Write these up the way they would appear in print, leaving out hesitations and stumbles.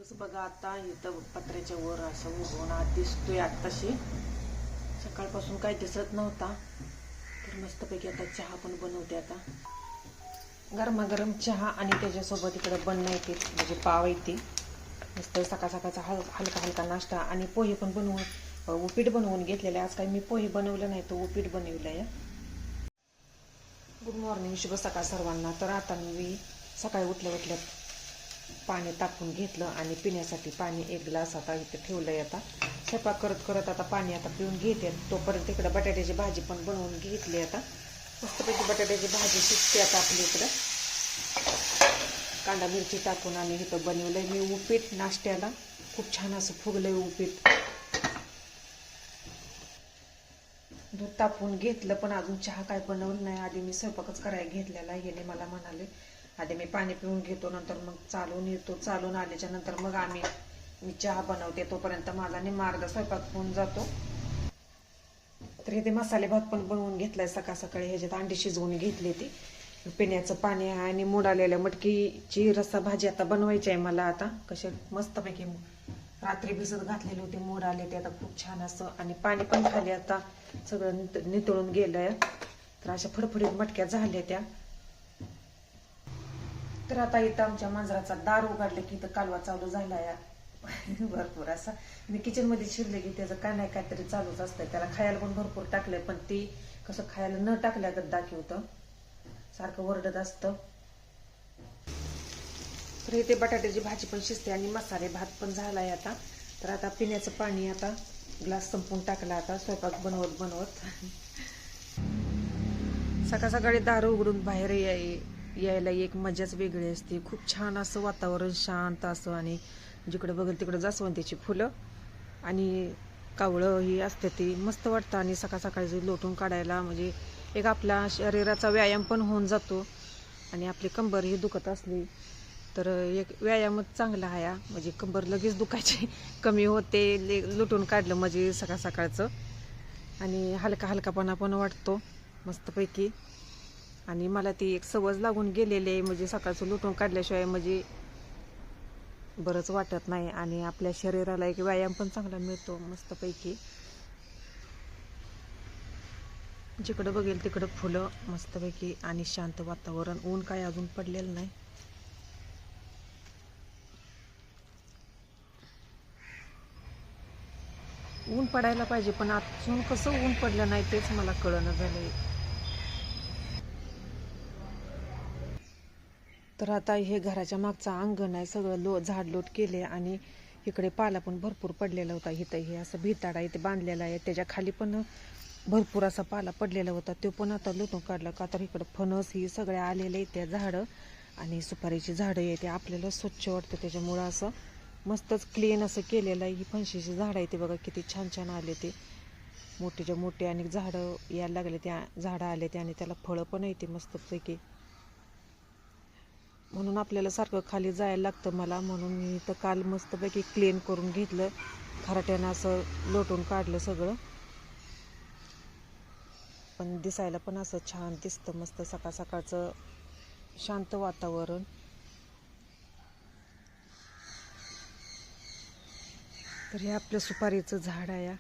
दिवस बघा आता इथं पत्र्याच्या वर असं उभवून आत दिसतोय आत्ताशी. सकाळपासून काही दिसत नव्हता. तर मस्तपैकी आता चहा पण बनवते. आता गरमागरम चहा आणि त्याच्यासोबत इकडे येते म्हणजे पाव येते. मस्त सकाळ सकाळचा हलका हलका नाश्ता आणि पोहे पण बनवून उपीट बनवून घेतलेले. आज काही मी पोहे बनवलं नाही, तो उपीट बनवलं आहे. गुड मॉर्निंग, शुभ सकाळ सर्वांना. तर आता मी सकाळी उठल्या पाणी टाकून घेतलं आणि पिण्यासाठी पाणी 1 ग्लास आता इथं ठेवलंय. आता स्वयंपाक करत करत आता पाणी आता पिऊन घेते. तोपर्यंत इकडे बटाट्याची भाजी पण बनवून घेतली. आता मस्तपैकी बटाट्याची भाजी शिजते आता आपली इकडं. कांदा मिरची टाकून आणि इथं बनवलंय मी उपीट नाश्त्याला. खूप छान असं फुगलंय उपीट. दूध तापवून घेतलं पण अजून चहा काय बनवलं नाही. आधी मी स्वयंपाकच करायला घेतलेला. याने मला म्हणाले आधी मी पाणी पिऊन घेतो, नंतर मग चालून येतो. चालून आल्याच्या नंतर मग मी चहा बनवते. तोपर्यंत माझा निम्मा अर्धा स्वयंपाक होऊन जातो. तर इथे मसाले भात पण बनवून घेतलाय सकाळ सकाळी. ह्याच्यात अंडी शिजवून घेतली ती. पिण्याचं पाणी आहे आणि मोड आलेल्या मटकीची रस्सा भाजी आता बनवायची आहे मला. आता कसे मस्तपैकी रात्री भिजत घातलेले होते, मोड आले ते आता खूप छान असं. आणि पाणी पण खाली आता सगळं नितळून गेलंय. तर अशा फडफडीत मटक्या झाल्या त्या. तर आता इथं आमच्या मांजराचा दार उघडलं की इथं कालवा चालू झाला या भरपूर असा. मी किचन मध्ये शिरले की त्याचं काय नाही काहीतरी चालूच असतंय. त्याला खायला पण भरपूर टाकलंय, पण ती कसं खायला न टाकल्यागत दाखवतं, सारखं वरडत असतं. तर इथे बटाट्याची भाजी पण शिजते आणि मसाले भात पण झालाय आता. तर आता पिण्याचं पाणी आता ग्लास संपून टाकला आता स्वयंपाक बनवत सकाळ सकाळी दार उघडून बाहेर यायला एक मजाच वेगळी असते. खूप छान असं वातावरण, शांत असं. आणि जिकडे बघेल तिकडे जास्वंदीची फुलं आणि कावळं ही असते, ती मस्त वाटतं. आणि सकाळ सकाळी लोटून काढायला म्हणजे एक आपला शरीराचा व्यायाम पण होऊन जातो. आणि आपली कंबर ही दुखत असली तर एक व्यायामच चांगला आहे. म्हणजे कंबर लगेच दुखायची कमी होते लुटून काढलं म्हणजे सकाळ सकाळचं. आणि हलका हलकापणा पण वाटतो मस्तपैकी. आणि मला ती एक सवय लागून गेलेली आहे, म्हणजे सकाळचं लुटून काढल्याशिवाय म्हणजे बरंच वाटत नाही. आणि आपल्या शरीराला एक व्यायाम पण चांगला मिळतो मस्तपैकी. जिकडं बघेल तिकडं फुलं मस्तपैकी आणि शांत वातावरण. ऊन काय अजून पडलेलं नाही. ऊन पडायला पाहिजे, पण अजून कसं ऊन पडलं नाही तेच मला कळणं झालंय. तर आता हे घराच्या मागचं अंगण आहे, सगळं झाडलोट केले. आणि इकडे पाला पण भरपूर पडलेला होता. इथं हे असं भिताडा इथे बांधलेला आहे, त्याच्या खाली पण भरपूर असा पाला पडलेला होता, तो पण आता लुटून काढला. का तर इकडं फणस ही सगळ्या आलेले त्या झाडं आणि सुपारीची झाडं येते. आपल्याला स्वच्छ वाटतं त्याच्यामुळं असं मस्तच क्लीन असं केलेलं आहे. ही फणशीची झाडं आहे ते बघा किती छान छान आले ते, मोठेच्या मोठे. आणि झाडं यायला लागले, त्या झाडं आले ते आणि त्याला फळं पण येते मस्तपैकी. म्हणून आपल्याला सारखं खाली जायला लागतं मला. म्हणून मी तर काल मस्तपैकी क्लीन करून घेतलं, खराट्यानं असं लोटून काढलं सगळं. पण दिसायला पण असं छान दिसतं मस्त सकाळ सकाळचं शांत वातावरण. तर हे आपलं सुपारीचं झाड आहे.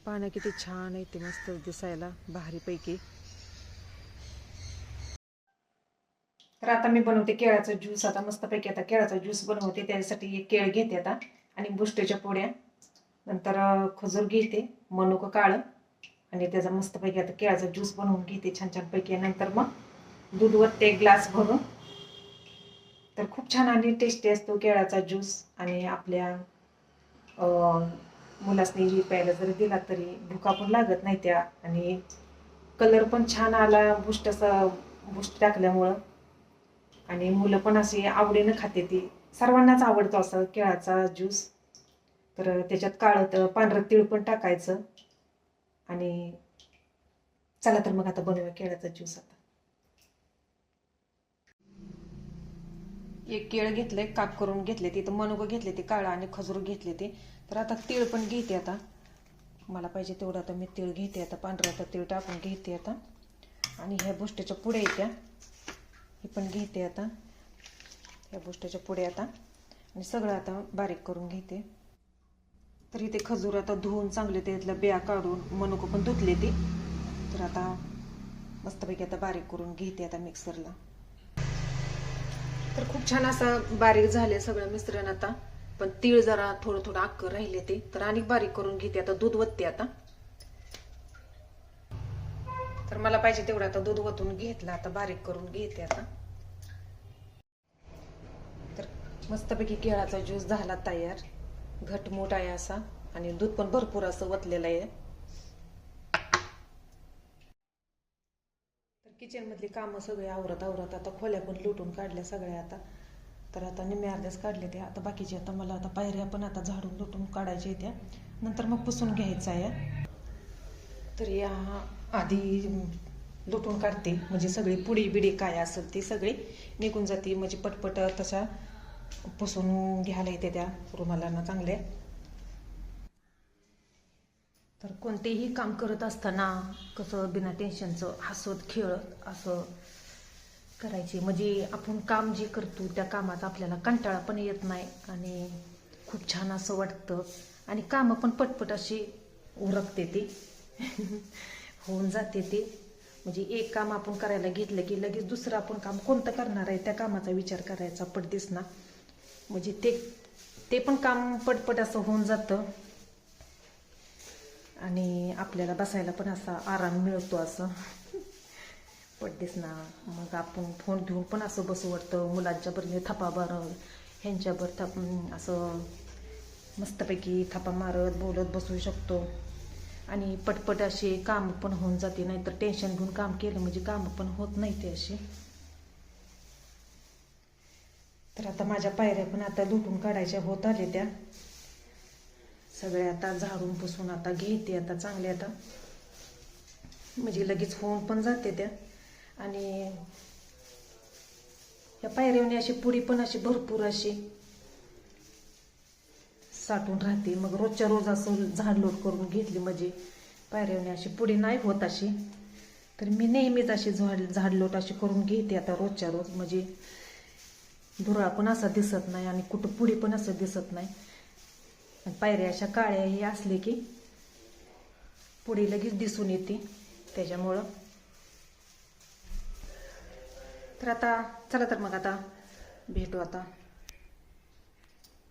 पानं किती छान आहे ते, मस्त दिसायला भारीपैकी. तर आता मी बनवते केळाचा ज्यूस. आता मस्तपैकी आता केळाचा ज्यूस बनवते. त्यासाठी एक केळ घेते आता आणि बुष्ट्याच्या पोड्या, नंतर खजूर घेते, मनुकं काळं, आणि त्याचा मस्तपैकी आता केळाचा ज्यूस बनवून घेते छान छानपैकी. नंतर मग दूध ओतते 1 ग्लास भरून. तर खूप छान आणि टेस्टी असतो केळाचा ज्यूस. आणि आपल्या मुलासनी प्यायला जरी दिला तरी भुका पण लागत नाही त्या. आणि कलर पण छान आला बूस्ट टाकल्यामुळं. आणि मुलं पण अशी आवडीनं खाते ती. सर्वांनाच आवडतो असं केळाचा ज्यूस. तर त्याच्यात पांढरं तीळ पण टाकायचं. आणि चला तर मग आता बनवूया केळाचा ज्यूस. आता एक केळ घेतलंय, काप करून घेतले, तिथं मनुकं घेतले ते काळं आणि खजूर घेतले ते. तर आता तीळ पण घेते. आता मला पाहिजे तेवढं आता मी तीळ घेते. आता पांढरं आता तीळ टाकून घेते आता. आणि ह्या बुष्ट्याच्या पुड्या येत्या हे पण घेते आता. ह्या गोष्टीच्या पुढे आता आणि सगळं आता बारीक करून घेते. तर इथे खजूर आता धुवून चांगले त्यातल्या बिया काढून मनुको पण धुतले ते. तर आता मस्तपैकी आता बारीक करून घेते आता मिक्सरला. तर खूप छान असं बारीक झाले सगळं मिश्रण आता. पण तीळ जरा थोडं थोडं अक्कर राहिले ते, तर आणि बारीक करून घेते. आता दूध वतते आता. तर मला पाहिजे तेवढं आता दूध वतून घेतलं, आता बारीक करून घेते आता. तर मस्तपैकी केळाचा ज्यूस झाला तयार. घटमुट आहे असा आणि दूध पण भरपूर असं वतलेलं आहे. तर किचन मधली कामं सगळे आवरत आता खोल्या पण लुटून काढल्या सगळ्या आता. तर आता निम्मे अर्ध्याच काढले ते. आता बाकीचे आता मला आता पायऱ्या पण आता झाडून लुटून काढायच्या त्या, नंतर मग पुसून घ्यायचं आहे. तर या आधी लुटून काढते म्हणजे सगळी पुडी बिडी काय असेल ती सगळी निघून जाते, म्हणजे पटपट तशा पुसून घ्यायला येते त्या रुमालांना चांगले. तर कोणतेही काम करत असताना कसं बिना टेन्शनचं हसत खेळत असं करायचे, म्हणजे आपण काम जे करतो त्या कामाचा आपल्याला कंटाळा पण येत नाही आणि खूप छान असं वाटतं आणि कामं पण पटपट अशी उरकते ती होऊन जाते ते. म्हणजे एक काम आपण करायला घेतलं की लगेच दुसरं आपण काम कोणतं करणार आहे त्या कामाचा विचार करायचा पटदिस ना, म्हणजे ते पण काम पटपट असं होऊन जातं आणि आपल्याला बसायला पण असा आराम मिळतो असं पटदिस ना. मग आपण फोन घेऊन पण असं बसू वाटतं, मुलांच्या बरोबर थपाबार ह्यांच्यावर असं मस्तपैकी थपा मारत बोलत बसू शकतो आणि पटपट असे काम पण होऊन जाते. नाही तर टेन्शन घेऊन काम केलं म्हणजे काम पण होत नाही ते असे. तर आता माझ्या पायऱ्या पण आता लुटून काढायच्या होत आले त्या सगळ्या. आता झाडून पुसून आता घेते आता चांगले आता, म्हणजे लगेच होऊन पण जाते त्या. आणि या पायऱ्याने अशी पुडी पण अशी भरपूर अशी साठून राहते. मग रोजच्या रोज असं झाडलोट करून घेतली म्हणजे पायऱ्याने अशी पुडी नाही होत अशी. तर मी नेहमीच अशी झाडलोट अशी करून घेते आता रोजच्या रोज, म्हणजे धुरळा पण असा दिसत नाही आणि कुठं पुडी पण असं दिसत नाही. पायऱ्या अशा काळ्या हे असले की पुडी लगेच दिसून येते त्याच्यामुळं. तर आता चला, तर मग आता भेटू आता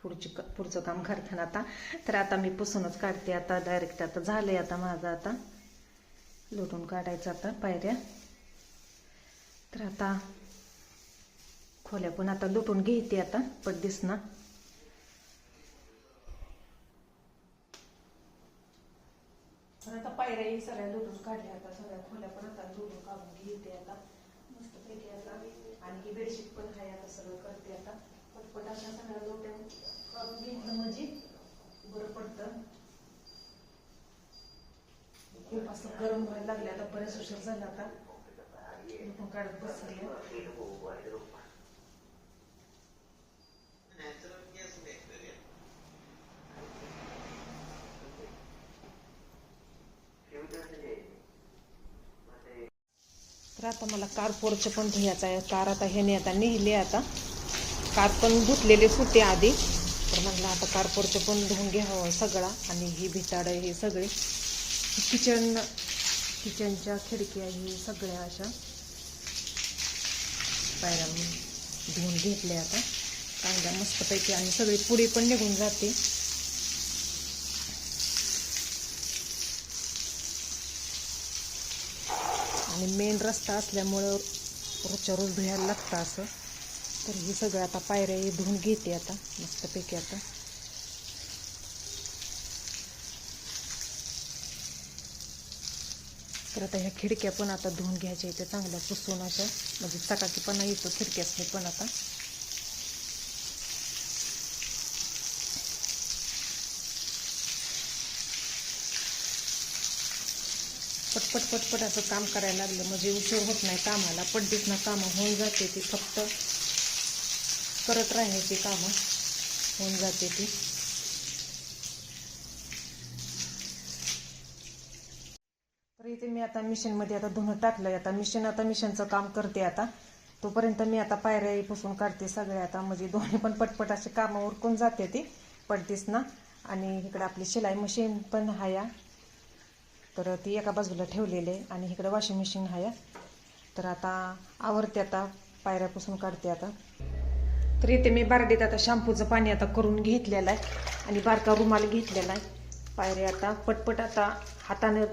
पुढचं काम करताना आता. तर आता मी पुसूनच काढते आता डायरेक्ट. आता झालंय आता माझं आता लुटून काढायचं आता पायऱ्या. तर आता खोल्या पण आता लुटून घेते आता पटदिस ना. तर आता पायऱ्याही सगळ्या लुटून काढल्या आता, सगळ्या खोल्या पण आता लुटून काढून घेते आता मस्तपैकी आता. आणि ही बेडशीट पण आहे आता सगळं करते आता पटपट अशा सगळ्या लोट्या काढून घेतलं म्हणजे बरं पडतं. खूप असं गरम व्हायला लागले आता, बरेच उशीर झाला आता लुटून काढत बसले. तर आता मला कार पोर्च पण धुयाचा आहे. कार आता ह्याने आता नेहले आता, कार पण धुतलेलेच होते आधी. तर म्हटलं आता कार पोर्च पण धुवून घ्यावं सगळा. आणि ही भिताड हे सगळे किचनच्या खिडक्या हे सगळ्या अशा पायऱ्या धुवून घेतल्या आता चांगल्या मस्तपैकी आणि सगळी पुडी पण निघून जाते. आणि मेन रस्ता असल्यामुळं रोजच्या रोज धुयायला लागतं असं. तर हे सगळं आता पायऱ्या धुवून घेते आता मस्तपैकी आता. तर आता ह्या खिडक्या पण आता धुवून घ्यायच्या इथे चांगल्या पुसून अशा, म्हणजे चकाकीपणा येतो खिडक्यासनी पण आता. पटपट पटपट असं काम करायला लागलं म्हणजे उशीर होत नाही कामाला. पटदिस ना कामं होऊन जाते ती, फक्त करत राहायची कामं होऊन जाते ती. तर इथे मी आता मिशनमध्ये आता धुणं टाकलंय. आता मिशनचं काम करते आता. तोपर्यंत मी आता पायऱ्या पुसून काढते सगळ्या आता, म्हणजे दोन्ही पण पटपट असे कामं उरकून जाते ती पडतीस ना. आणि इकडे आपली शिलाई मशीन पण आहे, तर ती एका बाजूला ठेवलेली आहे, आणि इकडे वॉशिंग मशीन आहे. तर आता आवरते, आता पायऱ्या पुसून काढते आता. तर इथे मी बारडीत आता शॅम्पूचं पाणी आता करून घेतलेलं आहे, आणि बारका रुमाल घेतलेला आहे. पायऱ्या आता पटपट आता हाताने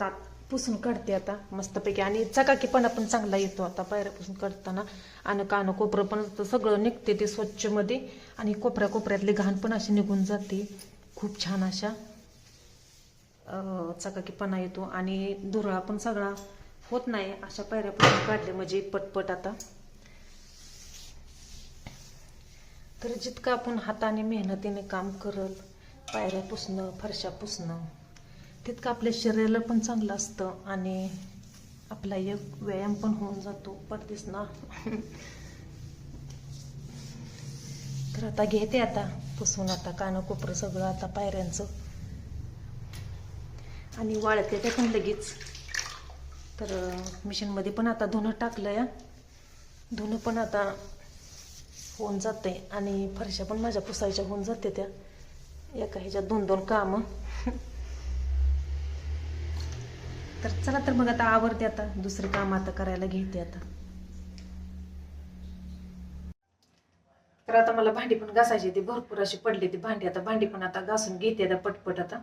पुसून काढते आता मस्तपैकी, आणि चकाकीपणा पण चांगला येतो आता पायऱ्या पुसून काढताना. आणि कानं कोपरं पण सगळं निघते ते स्वच्छ मध्ये, आणि कोपऱ्यातले घाण पण अशी निघून जाते. खूप छान अशा चकाकीपणा येतो, आणि धुरळा पण सगळा होत नाही अशा पायऱ्या पुसून काढले म्हणजे पटपट आता. तर जितकं आपण हाताने मेहनतीने काम करल, पायऱ्या पुसणं, फरशा पुसणं, तितकं आपल्या शरीराला पण चांगलं असतं, आणि आपला एक व्यायाम पण होऊन जातो पडतीस ना. तर आता घेते आता पुसून आता कानं कोपरं सगळं आता पायऱ्यांचं, आणि वाळते ते पण लगेच. तर मशीनमध्ये पण आता धुणं टाकलं या, धुणं पण आता होऊन जाते, आणि फरशा पण माझ्या पुसायच्या होऊन जाते त्या एका ह्याच्यात 2-2 कामं. तर चला, तर मग आता आवरते, आता दुसरे काम आता करायला घेते आता. तर आता मला भांडी पण घासायची, ती भरपूर अशी पडली ती भांडी, आता भांडी पण आता घासून घेते आता पटपट आता.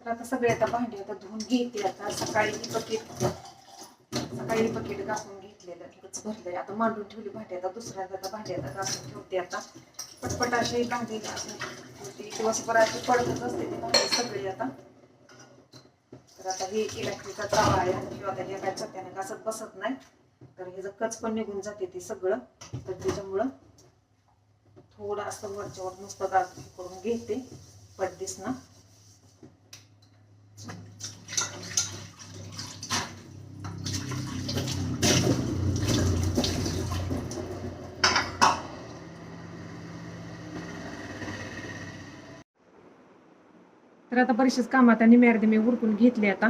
तर आता सगळे आता भांडी आता धुवून घेते आता. सकाळी बकेट घासून घेतलेलं भरलंय, आता मांडून ठेवली भांडी, आता दुसऱ्यांदा भांडी आता घासून ठेवते आता पटपट अशी भांडी घासून ठेवते. दिवसभर अशी पडतच असते ती भांडी सगळी आता. तर आता हे इलेक्ट्रिकचा तवा आहे, किंवा त्याच्या काय चट्ट्याने घासत बसत नाही, तर हे कच पण निघून जाते ते सगळं. तर त्याच्यामुळं थोडं असं वरच्यावर नुसतं गाज करून घेते पडतीस ना. तर आता बरेचसेच काम आता निम्यार्धे मी उरकून घेतले आता.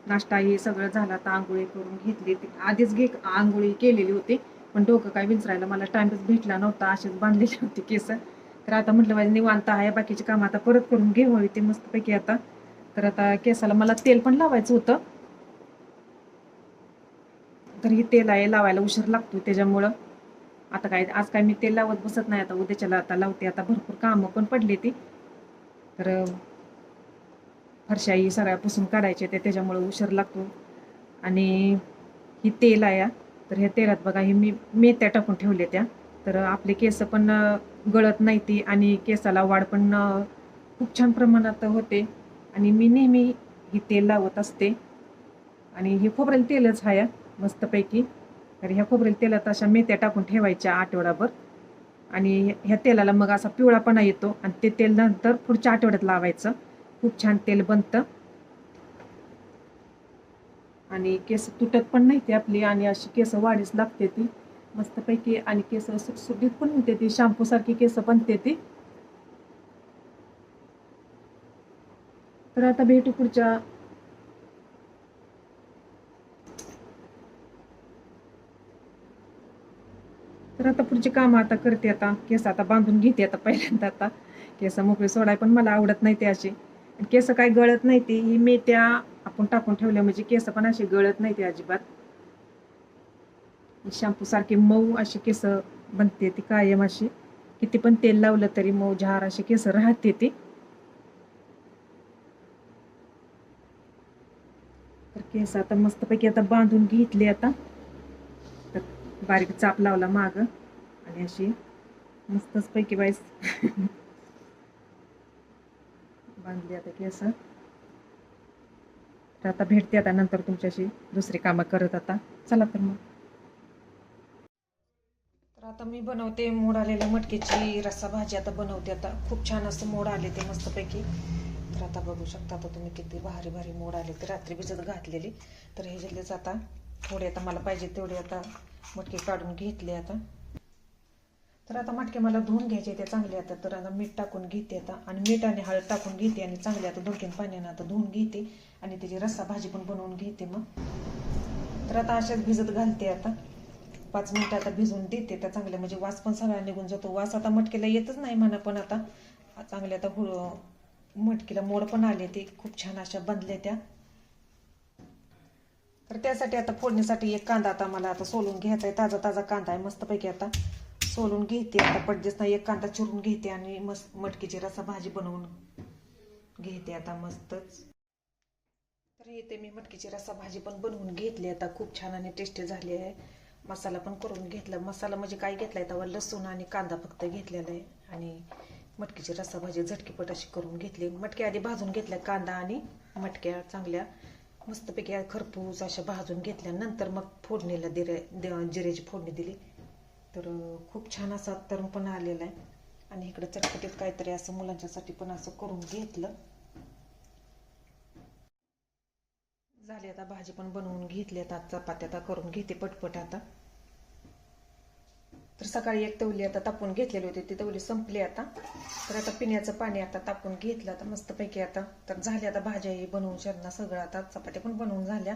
नाश्ता हे सगळं झालं, आता आंघोळी करून घेतली. आधीच आंघोळी केलेली होती, पण डोकं काय विंचरायला मला टाइमच भेटला नव्हता, असेच बांधलेली होती केस. तर आता म्हटलं माझी निवांत आहे, बाकीचे काम आता परत करून घेऊ ते मस्तपैकी आता. तर आता केसाला मला तेल पण लावायचं होतं, तर हे तेल आहे लावायला उशीर लागतो, त्याच्यामुळं आता आज काय मी तेल लावत बसत नाही, आता उद्याच्याला आता लावते. आता भरपूर कामं पण पडली ती, तर फरशाही सगळ्या पुसून काढायचे ते, त्याच्यामुळे उशीर लागतो. आणि ही तेल आहे, तर ह्या तेलात बघा हे मी मेथ्या टाकून ठेवले त्या, तर आपले केस पण गळत नाही ती, आणि केसाला वाढ पण खूप छान प्रमाणात होते. आणि मी नेहमी ही तेल लावत असते, आणि हे खोबरेल तेलच आहे मस्तपैकी. तर ह्या खोबरेल तेलात अशा मेथ्या टाकून ठेवायच्या आठवडाभर, आणि ह्या तेलाला मग असा पिवळापणा येतो, आणि ते तेल नंतर पुढच्या आठवड्यात लावायचं. खूप छान तेल बनतं, आणि केस तुटत पण नाही ती आपली, आणि अशी केस वाढीस लागते ती मस्तपैकी, आणि केस सुटसुटीत पण होते ती, शॅम्पू सारखी केस बनते ती. तर आता भेटू पुढच्या. तर आता पुढची कामं आता करते, आता केस आता बांधून घेते आता पहिल्यांदा. आता केस मोकळी सोडाय पण मला आवडत नाही ते अशी, केस काय गळत नाही ती, ही मेथ्या आपण टाकून ठेवल्या म्हणजे केस पण अशी गळत नाही ती अजिबात. शॅम्पू सारखी मऊ अशी केस बनते ती कायम अशी, किती पण तेल लावलं तरी मऊ झार अशी केस राहते ती. तर केस आता मस्तपैकी आता बांधून घेतली आता, तर बारीक चाप लावला माग, आणि अशी मस्तच पैकी बाईस बांधली आता केस. तर आता भेटते आता नंतर तुमच्याशी दुसरी कामं करत आता. चला तर मग. तर आता मी बनवते मोड आलेल्या मटकीची रस्सा भाजी आता बनवते आता. खूप छान असं मोड आले ते मस्तपैकी. तर आता बघू शकता आता तुम्ही किती भारी भारी मोड आले, ते रात्री भिजत घातलेली. तर हे जल्लेच आता थोडे आता मला पाहिजे तेवढे आता मटकी काढून घेतले आता. तर आता मटके मला धुवून घ्यायचे ते चांगले आता. तर आता मीठ टाकून घेते आता, आणि मीठ आणि हळद टाकून घेते, आणि चांगले आता 2-3 पाण्यानं आता धुवून घेते, आणि त्याची रस्सा भाजी पण बनवून घेते. मग तर आता अशाच भिजत घालते. आता 5 मिनिटं आता भिजून देते त्या चांगल्या, म्हणजे वास पण सगळा निघून जातो. वास आता मटकीला येतच नाही म्हणा, पण आता चांगल्या आता मटकीला मोड पण आले, ते खूप छान अशा बनल्या त्या. तर त्यासाठी आता फोडणीसाठी एक कांदा आता मला आता सोलून घ्यायचा आहे. ताजा ताजा कांदा आहे मस्तपैकी. आता सोलून घेते. आता पडदेस नाही एक कांदा चिरून घेते आणि मस्त मटकीची रसा भाजी बनवून घेते आता मस्तच. तर इथे मी मटकीची रसा भाजी पण बनवून घेतली आता. खूप छान आणि टेस्टी झाली आहे. मसाला पण करून घेतला. मसाला म्हणजे काय घेतलाय तेव्हा लसूण आणि कांदा फक्त घेतलेला आहे आणि मटकीची रसा भाजी झटकीपट अशी करून घेतली. मटकी आधी भाजून घेतल्या, कांदा आणि मटक्या चांगल्या मस्तपैकी खरपूस अशा भाजून घेतल्या. नंतर मग फोडणीला जिऱ्याची फोडणी दिली. तर खूप छान असा तरण पण आलेला आहे. आणि इकडे चटपटीत काहीतरी असं मुलांच्यासाठी पण असं करून घेतलं. झाली आता भाजी पण बनवून घेतली. आता चपात्या आता करून घेते पटपट आता. तर सकाळी एक तवली आता तापून घेतलेली होती, ती तवली संपली आता. तर आता पिण्याचं पाणी आता तापून घेतलं आता मस्तपैकी आता. तर झाली आता भाज्या बनवून, शेरणा सगळं आता चपात्या पण बनवून झाल्या.